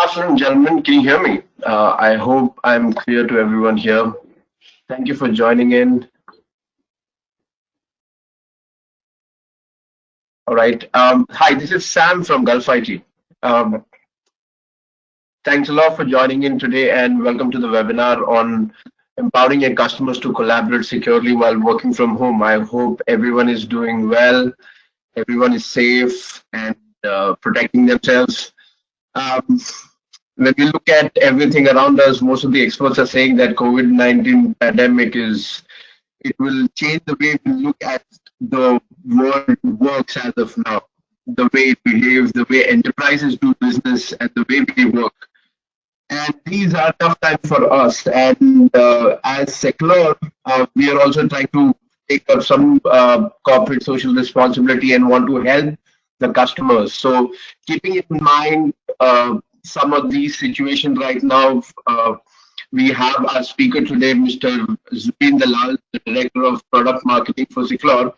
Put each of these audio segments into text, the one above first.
afternoon, gentlemen. Can you hear me? I hope I'm clear to everyone here. Thank you for joining in. All right. Hi, this is Sam from Gulf IT. Um, Thanks a lot for joining in today and welcome to the webinar on empowering your customers to collaborate securely while working from home. I hope everyone is doing well, everyone is safe and protecting themselves. Um, when we look at everything around us, most of the experts are saying that COVID-19 pandemic it will change the way we look at the world works as of now, the way it behaves, the way enterprises do business, and the way we work. And these are tough times for us. And as Secure, we are also trying to take up some corporate social responsibility and want to help the customers. So keeping in mind some of these situations right now, we have our speaker today, Mr. Zubin Dalal, the Director of Product Marketing for Secure.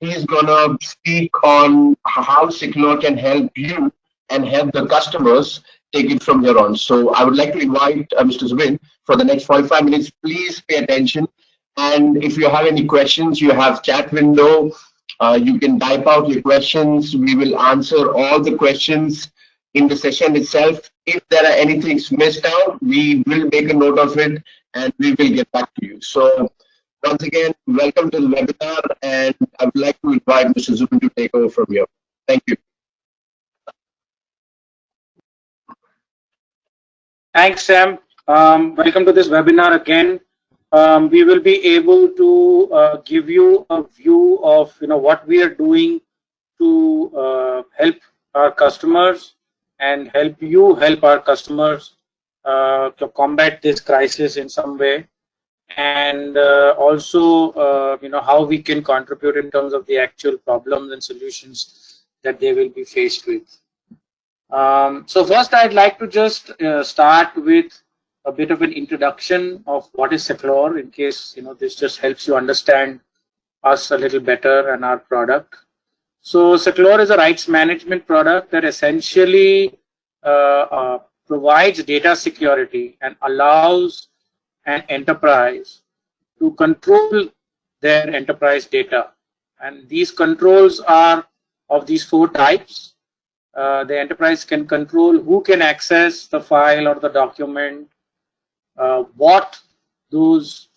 He's gonna speak on how Secure can help you and help the customers take it from here on. So I would like to invite Mr. Zubin for the next 45 minutes. Please pay attention. And if you have any questions, you have chat window. You can type out your questions. We will answer all the questions in the session itself. If there are anything missed out, we will make a note of it and we will get back to you. So once again, welcome to the webinar, and I would like to invite Mr. Zubin to take over from here. Thank you. Thanks, Sam. Welcome to this webinar again. We will be able to give you a view of what we are doing to help our customers and help you help our customers to combat this crisis in some way, and also how we can contribute in terms of the actual problems and solutions that they will be faced with. So first, I'd like to just start with a bit of an introduction of what is Secure, in case this just helps you understand us a little better and our product. So Secure is a rights management product that essentially provides data security and allows an enterprise to control their enterprise data. And these controls are of these 4 types. The enterprise can control who can access the file or the document, what those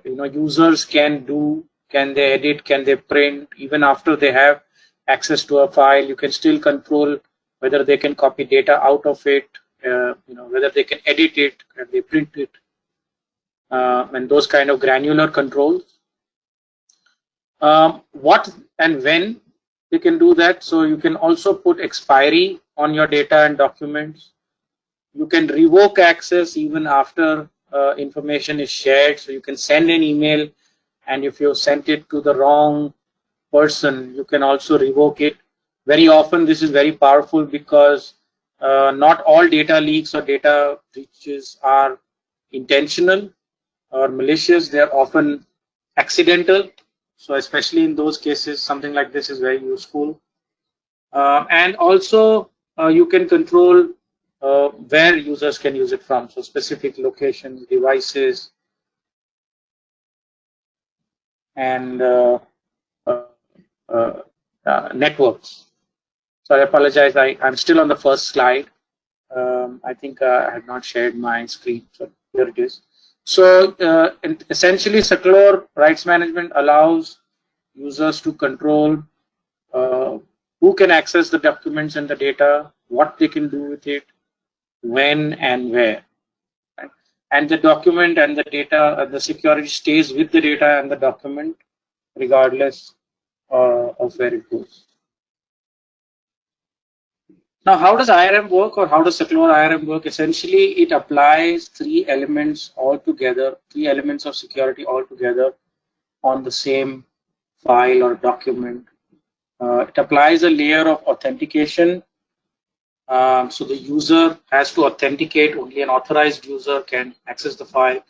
users can do, can they edit, can they print. Even after they have access to a file, you can still control whether they can copy data out of it, whether they can edit it, can they print it, and those kind of granular controls. What and when you can do that. So you can also put expiry on your data and documents. You can revoke access even after information is shared. So you can send an email, and if you sent it to the wrong person, you can also revoke it. Very often this is very powerful because not all data leaks or data breaches are intentional or malicious. They are often accidental. So especially in those cases, something like this is very useful. And also you can control where users can use it from. So specific locations, devices, and networks. So I apologize, I'm still on the first slide. I think I have not shared my screen. So here it is. So essentially, Secure rights management allows users to control who can access the documents and the data, what they can do with it, when and where. Right? And the document and the data, the security stays with the data and the document regardless of where it goes. Now, how does IRM work, or how does Secure IRM work? Essentially, it applies 3 elements all together, 3 elements of security all together on the same file or document. It applies a layer of authentication. So the user has to authenticate. Only an authorized user can access the file.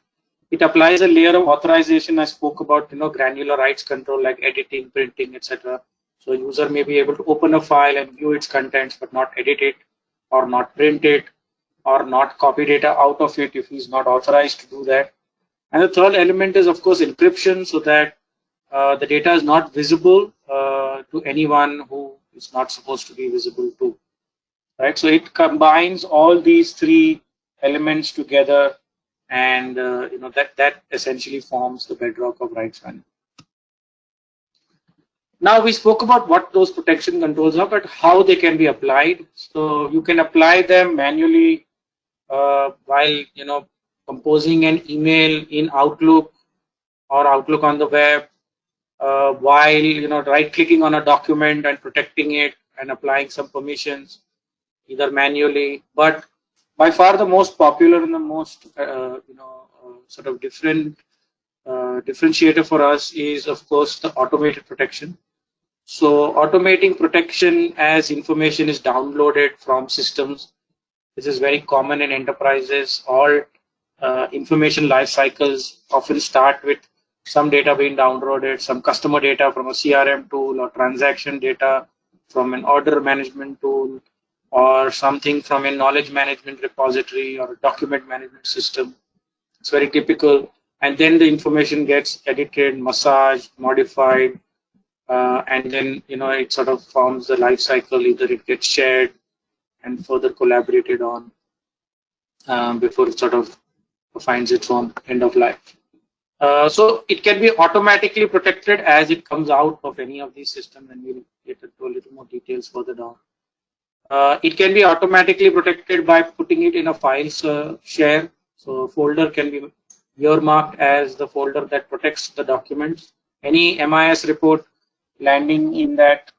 It applies a layer of authorization. I spoke about granular rights control like editing, printing, etc. So a user may be able to open a file and view its contents but not edit it or not print it. or not copy data out of it if he's not authorized to do that. And the third element is, of course, encryption, so that the data is not visible to anyone who is not supposed to be visible to. Right, so it combines all these three elements together, and that essentially forms the bedrock of rights management. Now we spoke about what those protection controls are, but how they can be applied. So you can apply them manually while composing an email in Outlook or Outlook on the web, while right-clicking on a document and protecting it and applying some permissions, either manually. But by far the most popular and the most sort of differentiator for us is, of course, the automated protection. So automating protection as information is downloaded from systems. This is very common in enterprises. All information life cycles often start with some data being downloaded, some customer data from a CRM tool, or transaction data from an order management tool, or something from a knowledge management repository or a document management system. It's very typical. And then the information gets edited, massaged, modified, and then it sort of forms the life cycle. Either it gets shared and further collaborated on before it sort of finds its own end of life. So it can be automatically protected as it comes out of any of these systems, and we'll get into a little more details further down. It can be automatically protected by putting it in a file share. So a folder can be earmarked as the folder that protects the documents. Any MIS report landing in that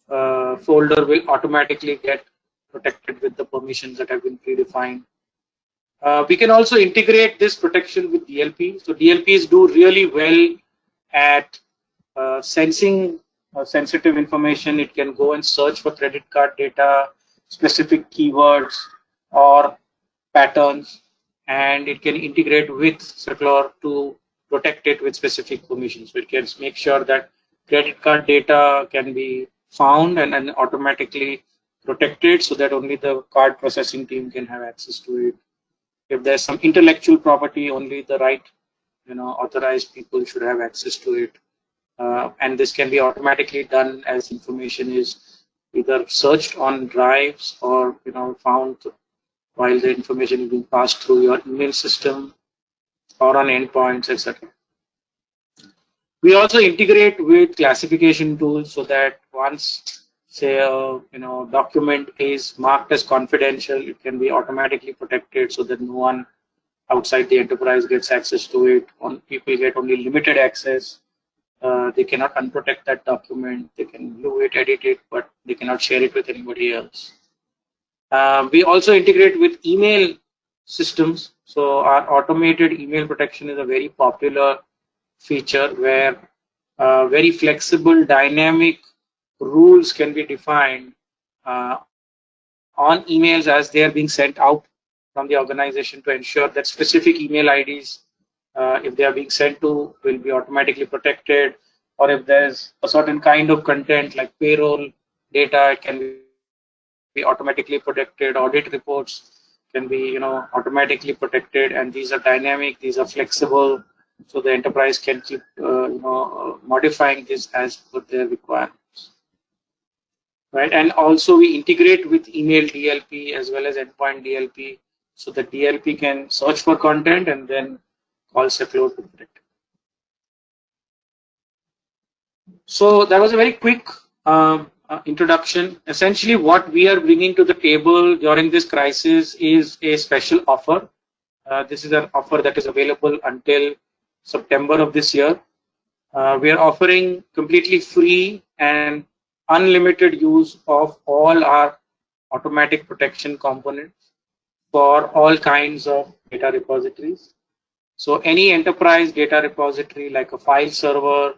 folder will automatically get protected with the permissions that have been predefined. We can also integrate this protection with DLP. So DLPs do really well at sensing sensitive information. It can go and search for credit card data, specific keywords or patterns, and it can integrate with Secure to protect it with specific permissions. So it can make sure that credit card data can be found and automatically protected, so that only the card processing team can have access to it. If there's some intellectual property, only the right authorized people should have access to it. And this can be automatically done as information is either searched on drives or found while the information is being passed through your email system or on endpoints, etc. We also integrate with classification tools, so that once, say, a document is marked as confidential, it can be automatically protected so that no one outside the enterprise gets access to it. People get only limited access. They cannot unprotect that document. They can view it, edit it, but they cannot share it with anybody else. We also integrate with email systems. So our automated email protection is a very popular feature where very flexible, dynamic rules can be defined on emails as they are being sent out from the organization, to ensure that specific email IDs, if they are being sent to, will be automatically protected. Or if there's a certain kind of content like payroll data, it can be automatically protected. Audit reports can be automatically protected, and these are dynamic, these are flexible, so the enterprise can keep modifying this as per their requirements. Right, and also we integrate with email DLP as well as endpoint DLP, so the DLP can search for content and then call Secure to protect it. So that was a very quick introduction. Essentially, what we are bringing to the table during this crisis is a special offer. This is an offer that is available until September of this year. We are offering completely free and unlimited use of all our automatic protection components for all kinds of data repositories. So any enterprise data repository like a file server,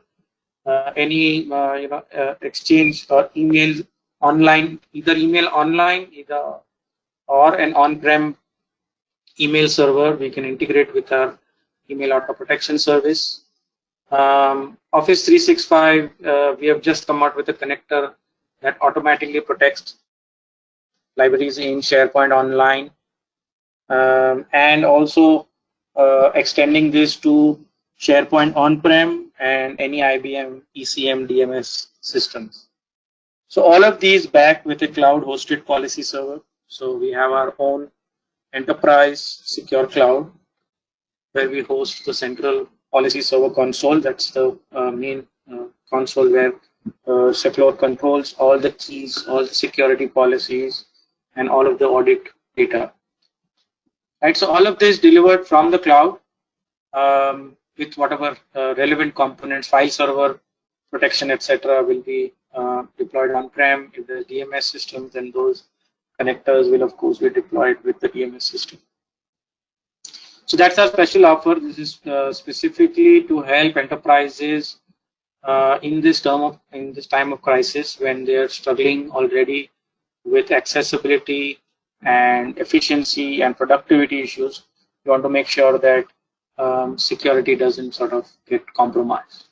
any exchange or email online, either email online, or an on-prem email server, we can integrate with our email auto protection service. Office 365, we have just come out with a connector that automatically protects libraries in SharePoint Online. and also extending this to SharePoint on-prem and any IBM ECM DMS systems. So all of these backed with a cloud-hosted policy server. So we have our own enterprise secure cloud where we host the central policy server console. That's the main console where Secure controls all the keys, all the security policies, and all of the audit data. Right. So all of this delivered from the cloud with whatever relevant components, file server protection, etc., will be deployed on-prem. If there's DMS systems, then those connectors will of course be deployed with the DMS system. So that's our special offer. This is specifically to help enterprises in this time of crisis when they are struggling already with accessibility and efficiency and productivity issues. You want to make sure that security doesn't sort of get compromised.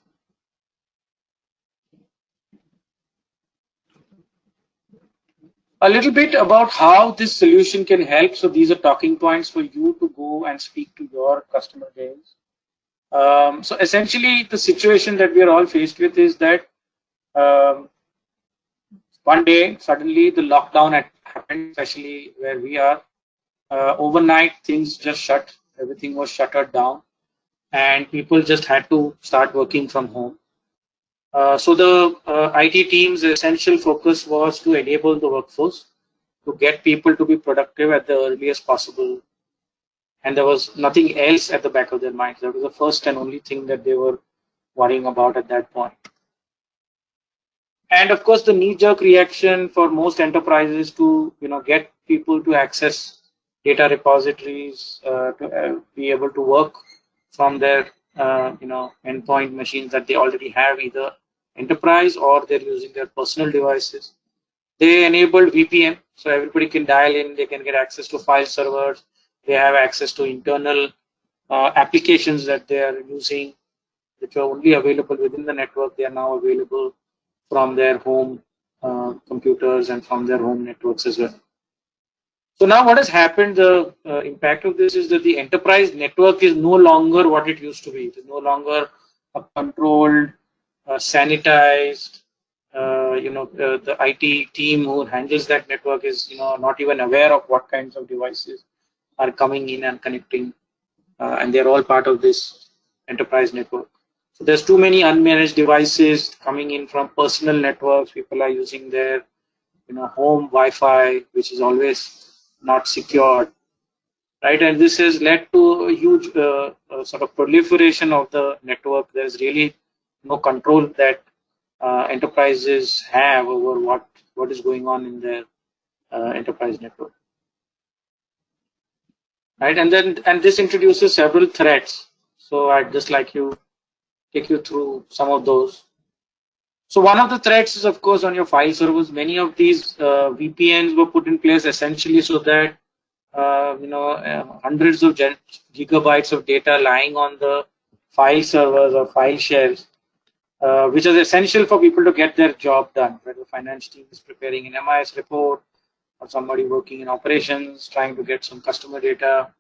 A little bit about how this solution can help. So these are talking points for you to go and speak to your customer base. So essentially, the situation that we are all faced with is that one day suddenly the lockdown had happened, especially where we are. Overnight, things just shut. Everything was shuttered down, and people just had to start working from home. So the IT team's essential focus was to enable the workforce to get people to be productive at the earliest possible. And there was nothing else at the back of their minds. That was the first and only thing that they were worrying about at that point. And of course, the knee-jerk reaction for most enterprises to get people to access data repositories, to be able to work from their endpoint machines that they already have, either enterprise or they're using their personal devices. They enabled VPN, so everybody can dial in. They can get access to file servers. They have access to internal applications that they are using, which are only available within the network. They are now available from their home computers and from their home networks as well. So now what has happened, the impact of this is that the enterprise network is no longer what it used to be. It is no longer a controlled, sanitized, the IT team who handles that network is not even aware of what kinds of devices are coming in and connecting, and they're all part of this enterprise network. So there's too many unmanaged devices coming in from personal networks. People are using their home Wi-Fi, which is always not secured, right? And this has led to a huge sort of proliferation of the network. There's really no control that enterprises have over what is going on in their enterprise network, right? And this introduces several threats. So I'd just like to take you through some of those. So one of the threats is, of course, on your file servers. Many of these VPNs were put in place essentially so that hundreds of gigabytes of data lying on the file servers or file shares, which is essential for people to get their job done. Whether the finance team is preparing an MIS report, or somebody working in operations trying to get some customer data.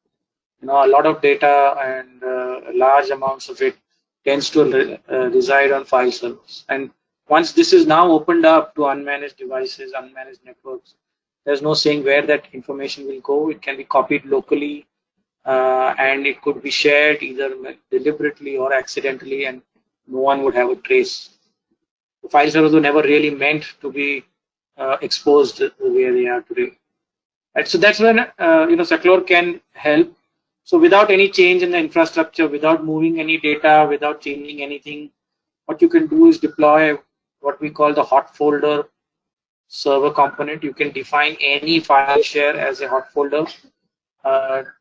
A lot of data and large amounts of it tends to reside on file servers. And once this is now opened up to unmanaged devices, unmanaged networks, there's no saying where that information will go. It can be copied locally, and it could be shared either deliberately or accidentally, and no one would have a trace. The file servers were never really meant to be exposed the way they are today. Right? So that's when Secure can help. So without any change in the infrastructure, without moving any data, without changing anything, what you can do is deploy what we call the hot folder server component. You can define any file share as a hot folder.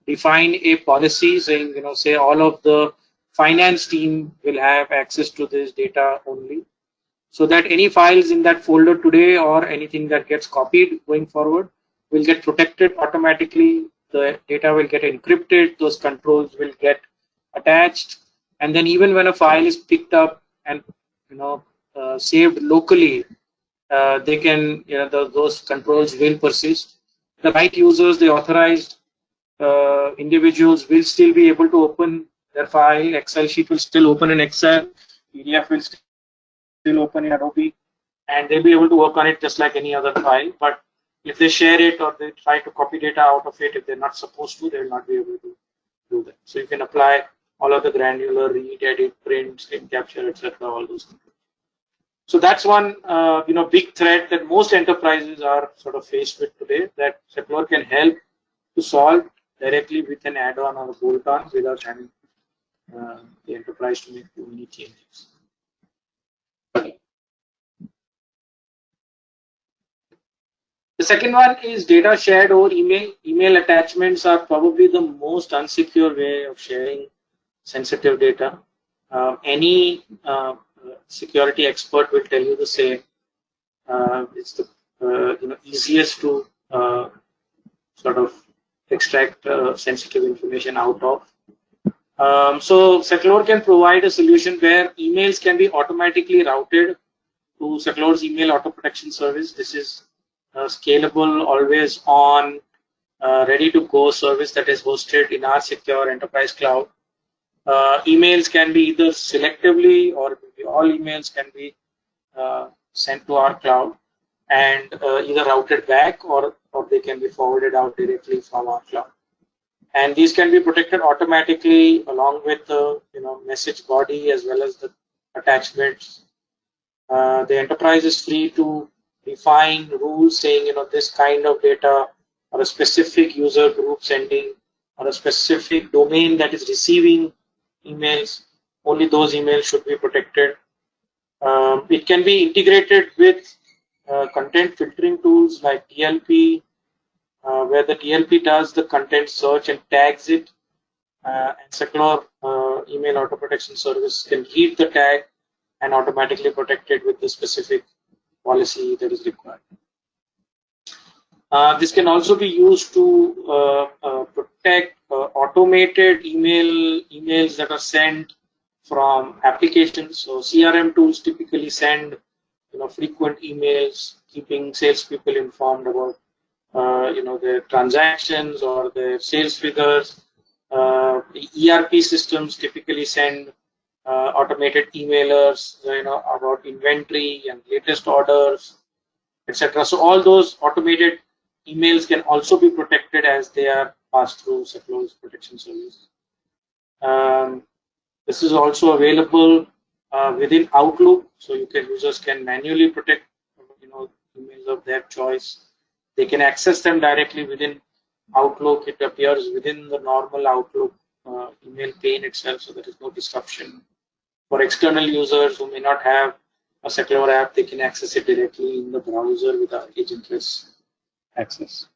Define a policy saying, say all of the finance team will have access to this data only, so that any files in that folder today or anything that gets copied going forward will get protected automatically. The data will get encrypted. Those controls will get attached, and then even when a file is picked up and saved locally, they can those controls will persist. The right users, the authorized individuals will still be able to open their file. Excel sheet will still open in Excel. PDF will still open in Adobe, and they'll be able to work on it just like any other file. But if they share it or they try to copy data out of it, if they're not supposed to, they will not be able to do that. So you can apply all of the granular read, edit, print, screen capture, etc. All those things. So that's one big threat that most enterprises are sort of faced with today, that Seclore can help to solve directly with an add-on or a bolt-on without having the enterprise to make too many changes. The second one is data shared over email. Email attachments are probably the most unsecure way of sharing sensitive data. Any security expert will tell you the same. It's the easiest to sort of extract sensitive information out of. So Seclore can provide a solution where emails can be automatically routed to Seclore's email auto protection service. This is scalable, always on, ready to go service that is hosted in our secure enterprise cloud. Emails can be either selectively or maybe all emails can be sent to our cloud and either routed back or they can be forwarded out directly from our cloud. And these can be protected automatically along with the message body as well as the attachments. The enterprise is free to define rules saying this kind of data or a specific user group sending or a specific domain that is receiving emails. Only those emails should be protected. It can be integrated with content filtering tools like DLP, where the DLP does the content search and tags it, and Seclore email auto protection service can read the tag and automatically protect it with the specific policy that is required. This can also be used to protect automated emails that are sent from applications. So CRM tools typically send frequent emails, keeping salespeople informed about their transactions or their sales figures. ERP systems typically send automated emailers, about inventory and latest orders, etc. So all those automated emails can also be protected as they are passed through Seclore's protection service. This is also available within Outlook, so users can manually protect emails of their choice. They can access them directly within Outlook. It appears within the normal Outlook email pane itself, so there is no disruption. For external users who may not have a Seclore app, they can access it directly in the browser without agentless access.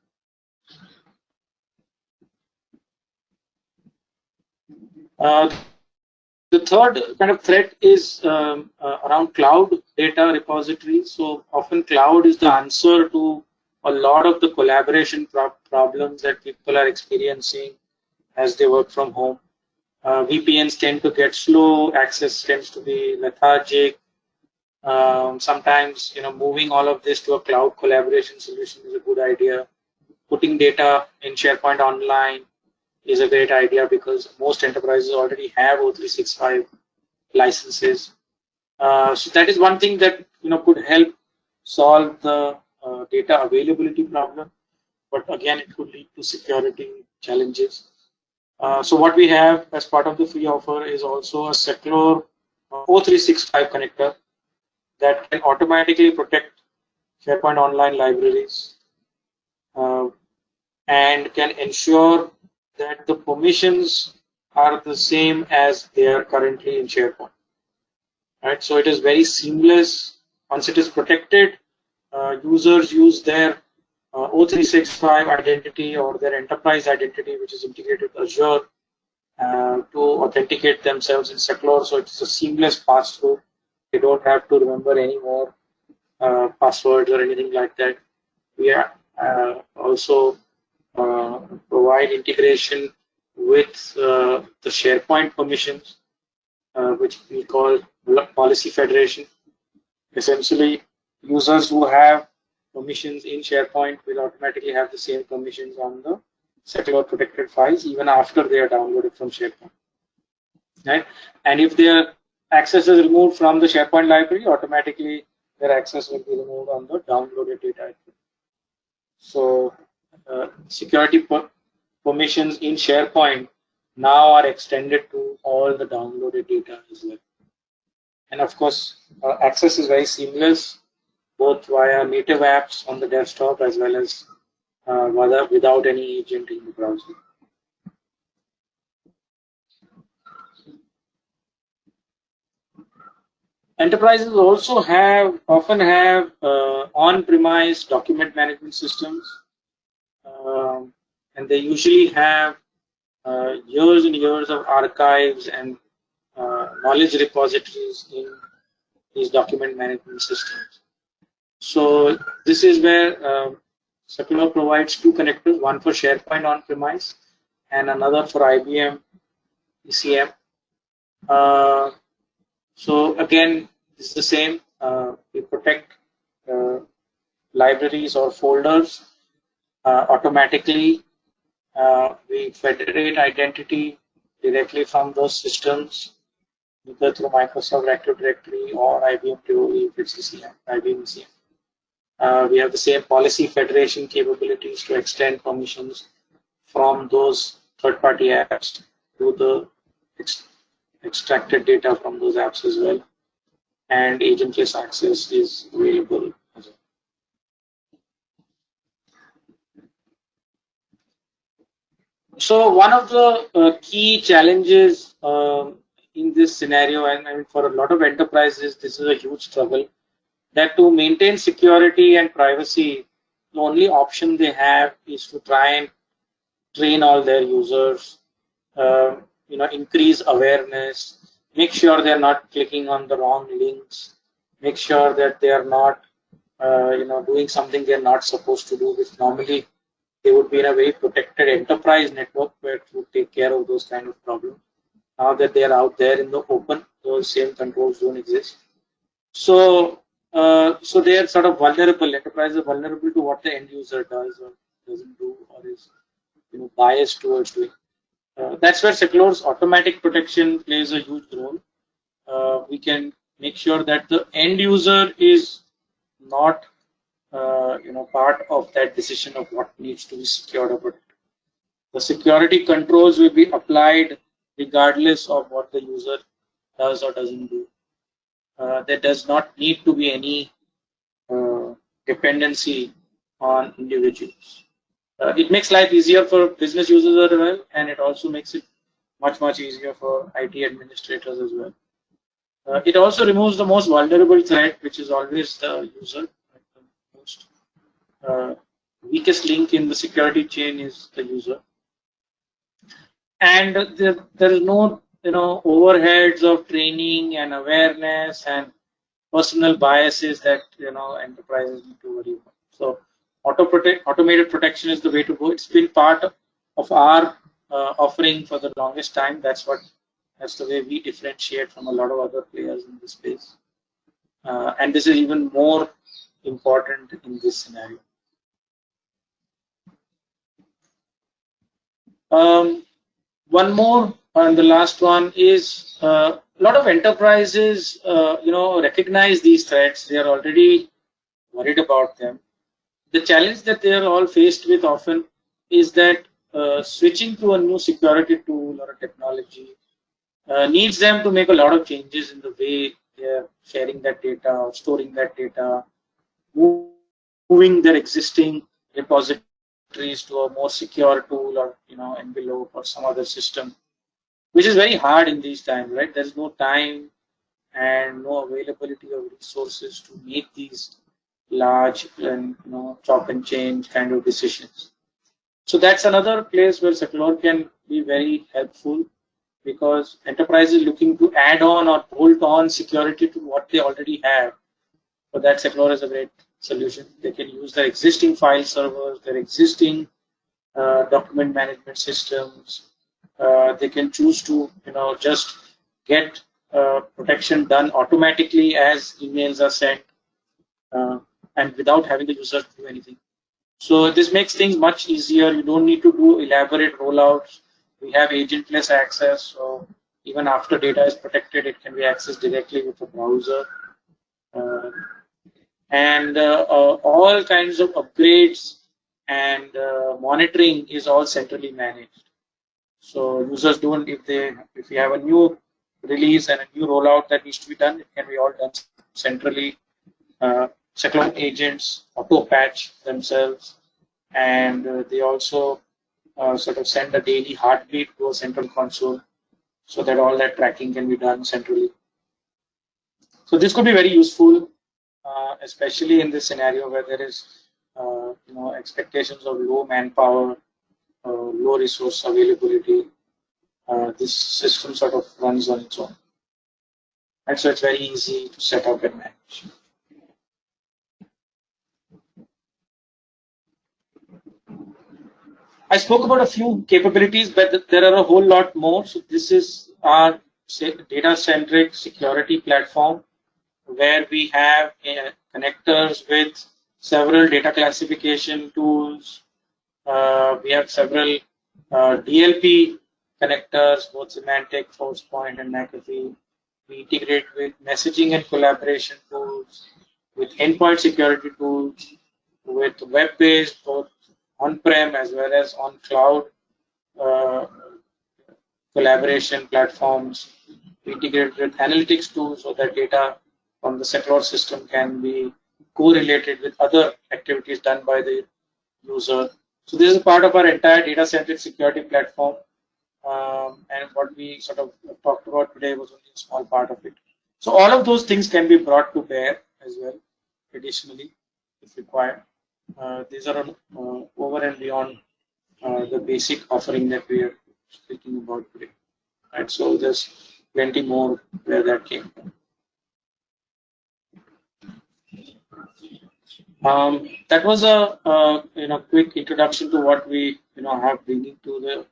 The third kind of threat is around cloud data repositories. So often cloud is the answer to a lot of the collaboration problems that people are experiencing as they work from home. VPNs tend to get slow, access tends to be lethargic. Sometimes moving all of this to a cloud collaboration solution is a good idea. Putting data in SharePoint Online is a great idea because most enterprises already have O365 licenses. So that is one thing that could help solve the data availability problem, but again it could lead to security challenges. So what we have as part of the free offer is also a Seclore O365 connector that can automatically protect SharePoint Online libraries and can ensure that the permissions are the same as they are currently in SharePoint. Right, so it is very seamless. Once it is protected, users use their O365 identity or their enterprise identity, which is integrated with Azure, to authenticate themselves in Seclore. So it's a seamless pass-through. They don't have to remember any more passwords or anything like that. We also provide integration with the SharePoint permissions, which we call policy federation. Essentially, users who have permissions in SharePoint will automatically have the same permissions on the secure protected files even after they are downloaded from SharePoint. Right? And if their access is removed from the SharePoint library, automatically their access will be removed on the downloaded data. So security permissions in SharePoint now are extended to all the downloaded data as well. And of course, access is very seamless, both via native apps on the desktop as well as without any agent in the browser. Enterprises also often have on-premise document management systems, and they usually have years and years of archives and knowledge repositories in these document management systems. So this is where Secular provides two connectors, one for SharePoint on-premise and another for IBM ECM. So again, it's the same. We protect libraries or folders automatically. We federate identity directly from those systems, either through Microsoft Active Directory or IBM TOE if it's ECM, IBM ECM. We have the same policy federation capabilities to extend permissions from those third-party apps to the extracted data from those apps as well, and agentless access is available as well. So one of the key challenges in this scenario, and I mean for a lot of enterprises, this is a huge struggle, that to maintain security and privacy, the only option they have is to try and train all their users, increase awareness, make sure they're not clicking on the wrong links, make sure that they are not, doing something they're not supposed to do, which normally they would be in a very protected enterprise network where it would take care of those kind of problems. Now that they are out there in the open, those same controls don't exist. So they are sort of vulnerable. Enterprises are vulnerable to what the end user does or doesn't do or is biased towards doing. That's where Seclore's automatic protection plays a huge role. We can make sure that the end user is not part of that decision of what needs to be secured or protected. The security controls will be applied regardless of what the user does or doesn't do. There does not need to be any dependency on individuals. It makes life easier for business users as well, and it also makes it much easier for IT administrators as well. It also removes the most vulnerable threat, which is always the user. The most weakest link in the security chain is the user, and there is no overheads of training and awareness and personal biases that enterprises need to worry about. So automated protection is the way to go. It's been part of our offering for the longest time. That's the way we differentiate from a lot of other players in this space. And this is even more important in this scenario. One more, and the last one is a lot of enterprises, recognize these threats. They are already worried about them. The challenge that they are all faced with often is that switching to a new security tool or a technology needs them to make a lot of changes in the way they are sharing that data or storing that data, moving their existing repositories to a more secure tool or envelope or some other system, which is very hard in these times, right? There's no time and no availability of resources to make these large and chop and change kind of decisions. So that's another place where Seclore can be very helpful, because enterprises looking to add on or bolt on security to what they already have. For that, Seclore is a great solution. They can use their existing file servers, their existing document management systems. They can choose to just get protection done automatically as emails are sent, and without having the user do anything. So this makes things much easier. You don't need to do elaborate rollouts. We have agentless access, so even after data is protected, it can be accessed directly with the browser. Uh, and all kinds of upgrades and monitoring is all centrally managed. So users don't, if you have a new release and a new rollout that needs to be done, it can be all done centrally. Cyclone agents auto patch themselves, and they also sort of send a daily heartbeat to a central console so that all that tracking can be done centrally. So this could be very useful, especially in this scenario where there is expectations of low manpower, low resource availability. This system sort of runs on its own, and so it's very easy to set up and manage. I spoke about a few capabilities, but there are a whole lot more. So this is our data-centric security platform, where we have connectors with several data classification tools. We have several DLP connectors, both Symantec, Forcepoint, and McAfee. We integrate with messaging and collaboration tools, with endpoint security tools, with web-based, both on-prem as well as on cloud uh, collaboration platforms. We integrate with analytics tools so that data from the Seclor system can be correlated with other activities done by the user. So this is part of our entire data-centric security platform. And what we sort of talked about today was only a small part of it. So all of those things can be brought to bear as well, additionally, if required. These are over and beyond the basic offering that we are speaking about today. Right? So there's plenty more where that came from. That was a quick introduction to what we have bringing to the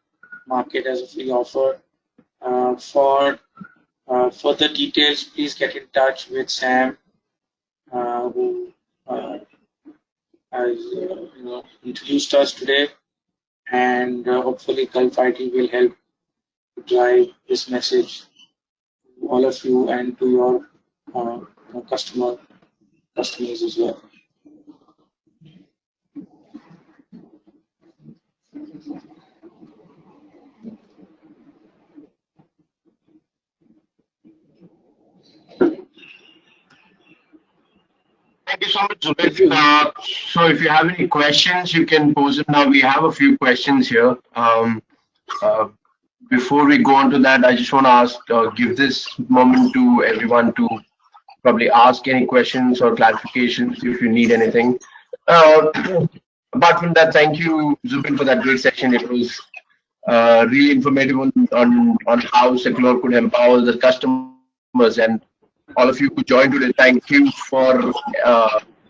market as a free offer. For further details, please get in touch with Sam, who has introduced us today, and hopefully Gulf IT will help to drive this message to all of you and to your customers as well. Thank you so much, Zubin. So if you have any questions, you can pose them now. We have a few questions here. Uh, Before we go on to that, I just want to give this moment to everyone to probably ask any questions or clarifications if you need anything. Uh, Apart from that, thank you, Zubin, for that great session. It was really informative on how Seclor could empower the customers, and all of you who joined today. Thank you for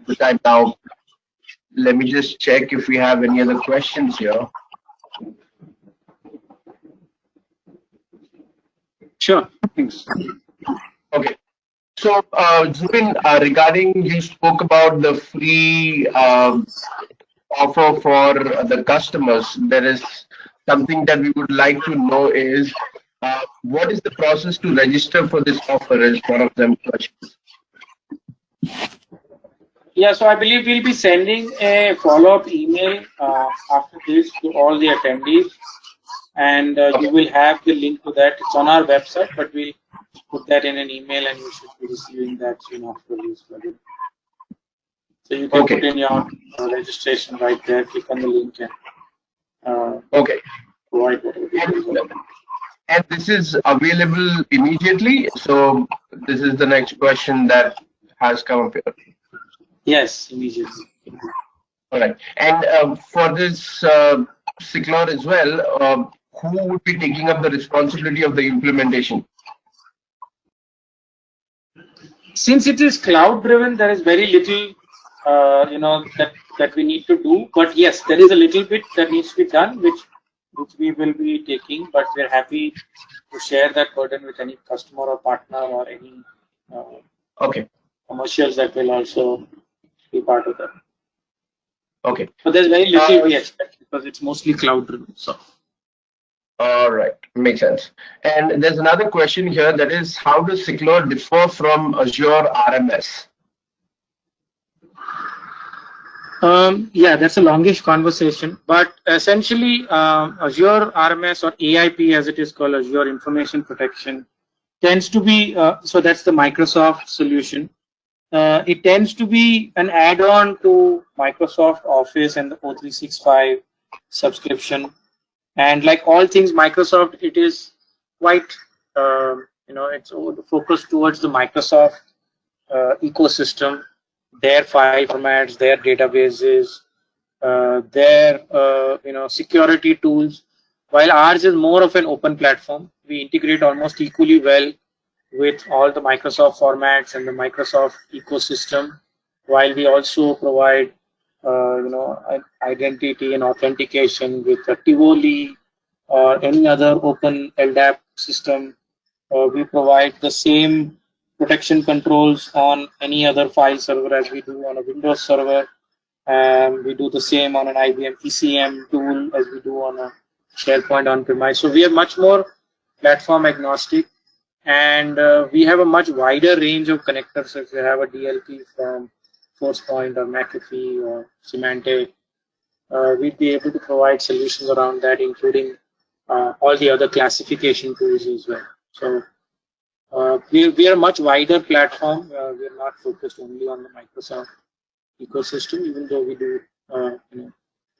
the time. Now, let me just check if we have any other questions here. Sure, thanks. Okay. So, Zubin, regarding you spoke about the free offer for the customers, there is something that we would like to know is what is the process to register for this offer is one of them questions. Yeah, so I believe we'll be sending a follow-up email after this to all the attendees, and you will have the link to that. It's on our website, but we'll put that in an email, and you should be receiving that soon after this. So you can put in your registration right there, click on the link, and Okay. provide whatever details. And this is available immediately. So this is the next question that has come up here. Yes, immediately. All right. And for this Seclor as well, who would be taking up the responsibility of the implementation? Since it is cloud-driven, there is very little, that we need to do. But yes, there is a little bit that needs to be done, which we will be taking. But we're happy to share that burden with any customer or partner or any Okay. commercials that will also be part of that. Okay. So there's very little we expect because it's mostly cloud driven. So All right, makes sense. And there's another question here, that is, how does Secure differ from Azure RMS? yeah, that's a longish conversation, but essentially Azure RMS or AIP as it is called, Azure Information Protection, tends to be, so that's the Microsoft solution. It tends to be an add-on to Microsoft Office and the O365 subscription. And like all things Microsoft, it is quite, it's focused towards the Microsoft ecosystem, their file formats, their databases, their security tools. While ours is more of an open platform, we integrate almost equally well with all the Microsoft formats and the Microsoft ecosystem, while we also provide identity and authentication with a Tivoli or any other open LDAP system. We provide the same protection controls on any other file server as we do on a Windows server, and we do the same on an IBM ECM tool as we do on a SharePoint on-premise. So we are much more platform agnostic, and we have a much wider range of connectors. So if you have a DLP from ForcePoint or McAfee or Symantec, we'd be able to provide solutions around that, including all the other classification tools as well. So we are a much wider platform. We are not focused only on the Microsoft ecosystem, even though we do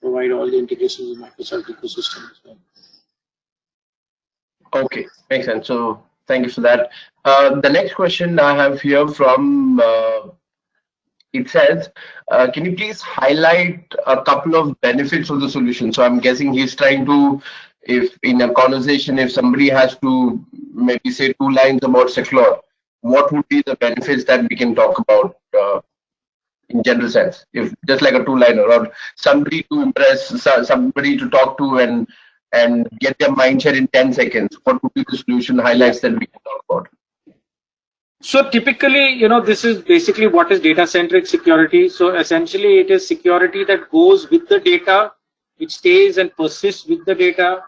provide all the integrations with Microsoft ecosystem as well. Okay, makes sense. So thank you for that. The next question I have here from it says, can you please highlight a couple of benefits of the solution? So I'm guessing he's trying to, if in a conversation, if somebody has to maybe say 2 lines about Secure, what would be the benefits that we can talk about in general sense? If just like a 2-liner, or somebody to impress, somebody to talk to and get their mind share in 10 seconds, what would be the solution highlights that we can talk about? So typically, this is basically what is data-centric security. So essentially, it is security that goes with the data, which stays and persists with the data,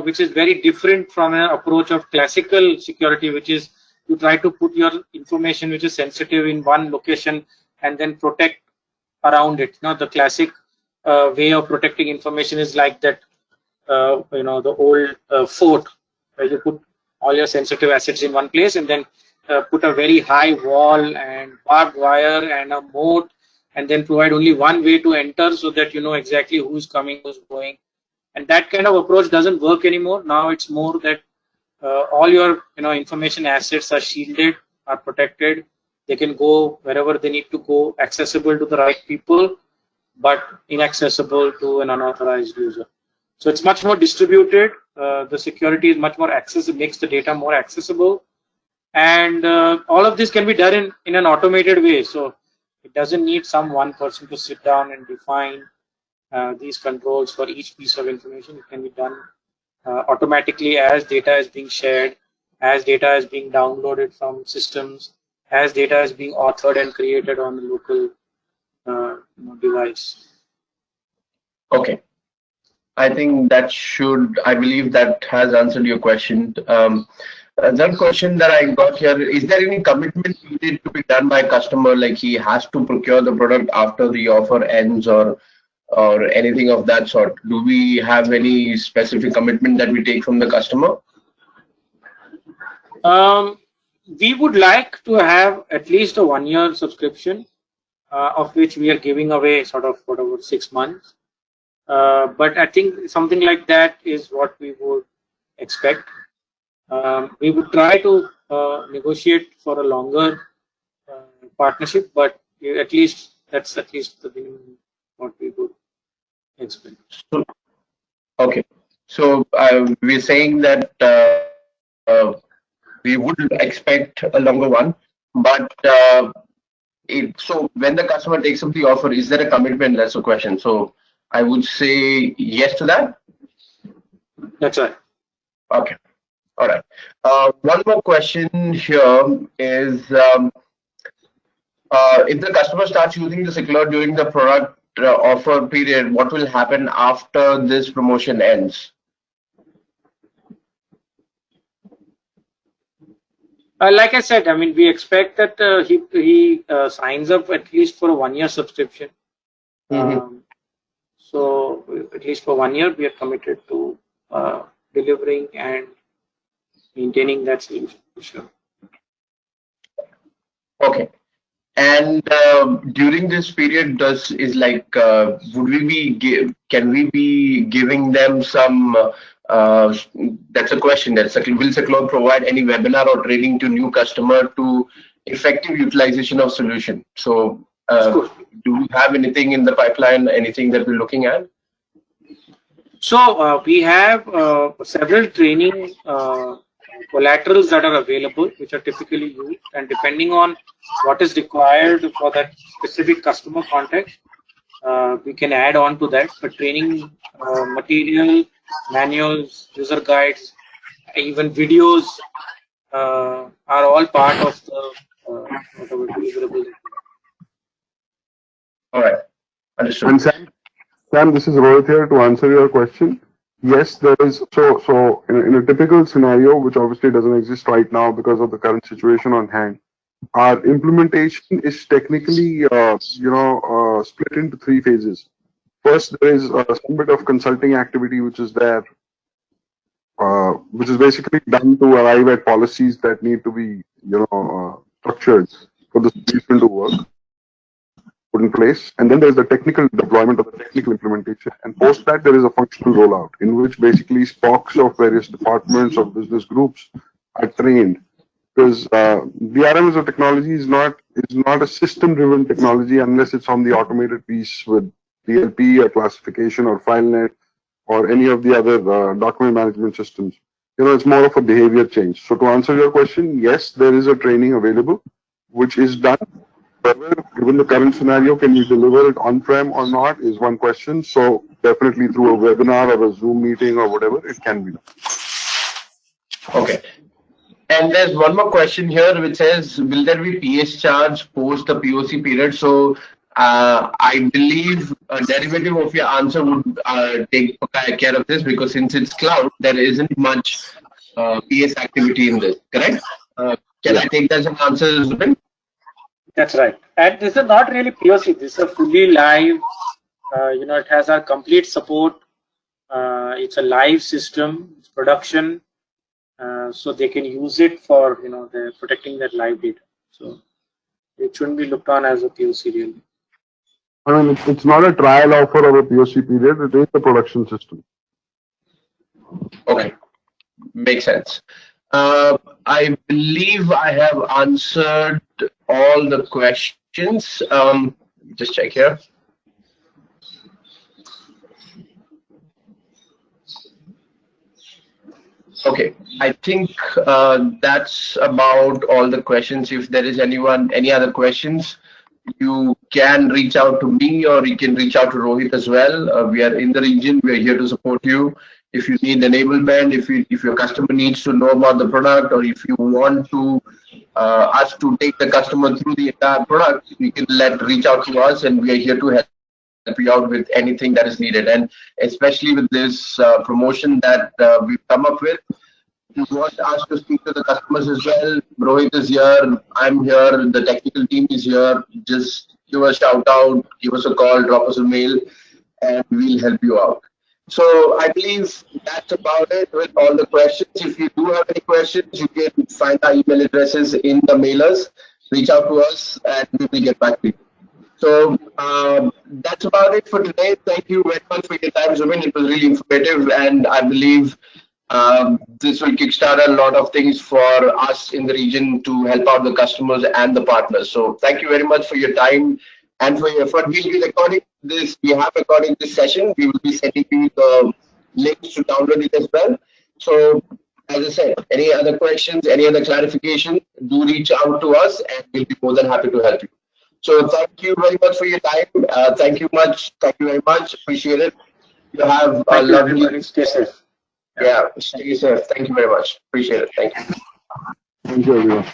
which is very different from an approach of classical security, which is you try to put your information which is sensitive in one location and then protect around it. The classic way of protecting information is like that, the old fort, where you put all your sensitive assets in one place and then put a very high wall and barbed wire and a moat, and then provide only one way to enter so that you know exactly who's coming, who's going. And that kind of approach doesn't work anymore. Now it's more that all your information assets are shielded, are protected. They can go wherever they need to go, accessible to the right people, but inaccessible to an unauthorized user. So it's much more distributed. The security is much more accessible, makes the data more accessible. And all of this can be done in an automated way. So it doesn't need some one person to sit down and define these controls for each piece of information. It can be done automatically as data is being shared, as data is being downloaded from systems, as data is being authored and created on the local device. Okay. I think that I believe that has answered your question. Another question that I got here, is there any commitment needed to be done by customer, like he has to procure the product after the offer ends or anything of that sort? Do we have any specific commitment that we take from the customer? We would like to have at least a 1-year subscription, of which we are giving away sort of whatever 6 months. But I think something like that is what we would expect. We would try to negotiate for a longer partnership, but that's at least the minimum what we would expect. Okay, so we're saying that we would expect a longer one, but so when the customer takes up the offer, is there a commitment? That's the question. So I would say yes to that. That's right. Okay. All right. One more question here is, if the customer starts using the Secure during the product offer period, what will happen after this promotion ends? Like I said, I mean, we expect that he signs up at least for a 1 year subscription. So at least for 1 year, we are committed to delivering and maintaining that solution. Sure. Okay. And during this period, can we be giving them some? That's a question. Will Seclone provide any webinar or training to new customer to effective utilization of solution? So, do we have anything in the pipeline? Anything that we're looking at? So we have several training collaterals that are available, which are typically used, and depending on what is required for that specific customer context, we can add on to that. But training material, manuals, user guides, even videos are all part of the whatever deliverable. All right, understood. And Sam, this is Rohit here to answer your question. Yes, there is. So in a typical scenario, which obviously doesn't exist right now because of the current situation on hand, our implementation is technically, split into 3 phases. First, there is some bit of consulting activity which is there, which is basically done to arrive at policies that need to be, structured for the solution to work, put in place. And then there's the technical deployment of the technical implementation. And post that, there is a functional rollout in which basically spokes of various departments of business groups are trained. Because DRM as a technology is not a system-driven technology unless it's on the automated piece with DLP or classification or FileNet or any of the other document management systems. It's more of a behavior change. So to answer your question, yes, there is a training available, which is done. However, given the current scenario, can you deliver it on-prem or not is one question. So definitely through a webinar or a Zoom meeting or whatever, it can be done. Okay. And there's one more question here which says, will there be PS charge post the POC period? So I believe a derivative of your answer would take care of this, because since it's cloud, there isn't much PS activity in this, correct? Can I take that as an answer, Zubin? That's right. And this is not really POC. This is a fully live. It has our complete support. It's a live system. It's production. So they can use it for they're protecting their live data. So it shouldn't be looked on as a POC really. I mean, it's not a trial offer of a POC period. It is a production system. Okay, makes sense. I believe I have answered all the questions. Just check here. Okay, I think that's about all the questions. If there is any other questions, you can reach out to me or you can reach out to Rohit as well. We are in the region. We are here to support you. If you need enablement, if your customer needs to know about the product, or if you want to us to take the customer through the entire product, you can reach out to us, and we are here to help you out with anything that is needed. And especially with this promotion that we've come up with, you want us to speak to the customers as well. Rohit is here, I'm here, the technical team is here. Just give us a shout out, give us a call, drop us a mail, and we'll help you out. So I believe that's about it with all the questions. If you do have any questions, you can find our email addresses in the mailers. Reach out to us and we will get back to you. So that's about it for today. Thank you very much for your time, Zubin. It was really informative, and I believe this will kickstart a lot of things for us in the region to help out the customers and the partners. So thank you very much for your time and for your effort. We'll be recording this. We have recording this session. We will be sending you the links to download it as well. So as I said, any other questions, any other clarification, do reach out to us and we'll be more than happy to help you. So thank you very much for your time. Thank you very much. Appreciate it. You have a lovely. Stay safe. Yeah, stay safe. Thank you very much. Appreciate it. Thank you. Thank you, everyone.